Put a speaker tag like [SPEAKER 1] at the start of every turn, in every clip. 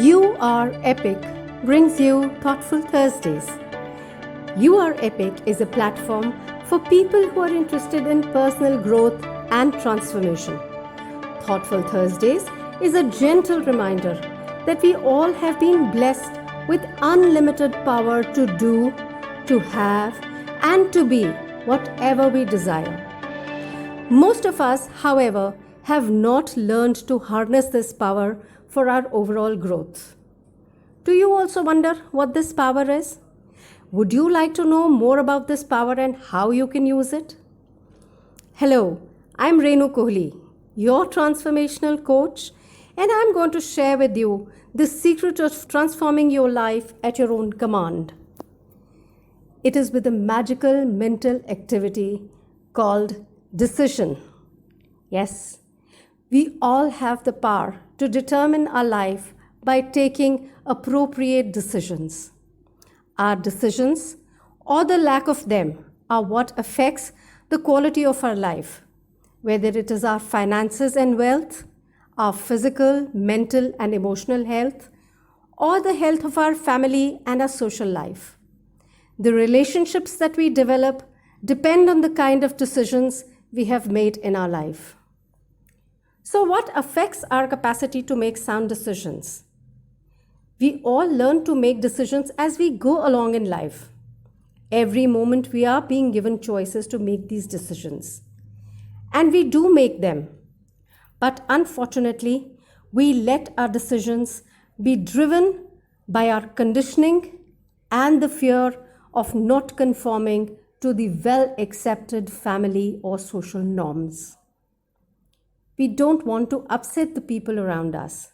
[SPEAKER 1] You Are Epic brings you Thoughtful Thursdays. You Are Epic is a platform for people who are interested in personal growth and transformation. Thoughtful Thursdays is a gentle reminder that we all have been blessed with unlimited power to do, to have, and to be whatever we desire. Most of us, however, have not learned to harness this power for our overall growth. Do you also wonder what this power is? Would you like to know more about this power and how you can use it? Hello, I'm Renu Kohli, your transformational coach, and I'm going to share with you the secret of transforming your life at your own command. It is with a magical mental activity called decision. Yes, we all have the power to determine our life by taking appropriate decisions. Our decisions, or the lack of them, are what affects the quality of our life, whether it is our finances and wealth, our physical, mental, and emotional health, or the health of our family and our social life. The relationships that we develop depend on the kind of decisions we have made in our life. So, what affects our capacity to make sound decisions? We all learn to make decisions as we go along in life. Every moment we are being given choices to make these decisions. And we do make them. But unfortunately, we let our decisions be driven by our conditioning and the fear of not conforming to the well-accepted family or social norms. We don't want to upset the people around us.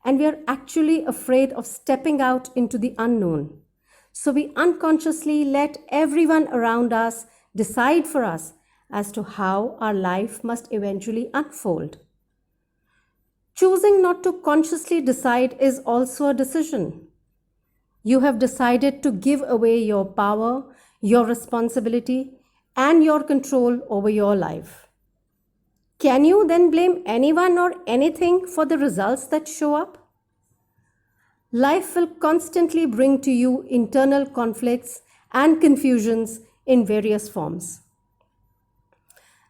[SPEAKER 1] And we are actually afraid of stepping out into the unknown. So we unconsciously let everyone around us decide for us as to how our life must eventually unfold. Choosing not to consciously decide is also a decision. You have decided to give away your power, your responsibility, and your control over your life. Can you then blame anyone or anything for the results that show up? Life will constantly bring to you internal conflicts and confusions in various forms.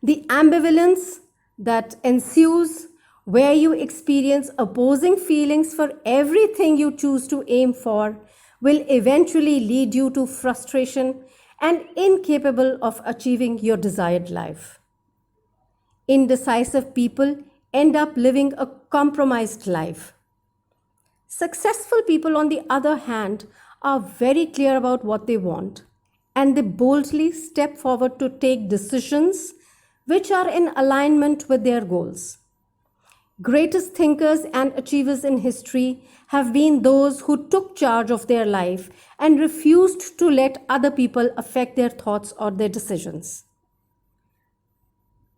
[SPEAKER 1] The ambivalence that ensues, where you experience opposing feelings for everything you choose to aim for, will eventually lead you to frustration and incapable of achieving your desired life. Indecisive people end up living a compromised life. Successful people, on the other hand, are very clear about what they want, and they boldly step forward to take decisions which are in alignment with their goals. Greatest thinkers and achievers in history have been those who took charge of their life and refused to let other people affect their thoughts or their decisions.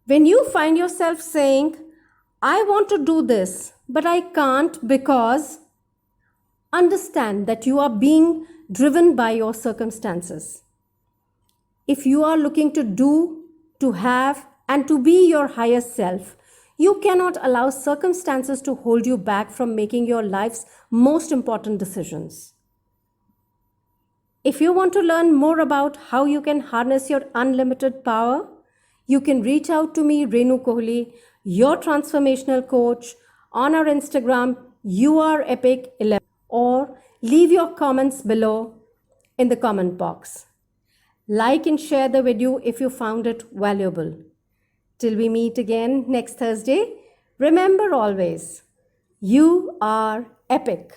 [SPEAKER 1] When you find yourself saying, I want to do this, but I can't because, understand that you are being driven by your circumstances. If you are looking to do, to have, and to be your highest self, you cannot allow circumstances to hold you back from making your life's most important decisions. If you want to learn more about how you can harness your unlimited power, you can reach out to me, Renu Kohli, your transformational coach, on our Instagram, YouAreEpic11, or leave your comments below in the comment box. Like and share the video if you found it valuable. Till we meet again next Thursday, remember always, you are epic.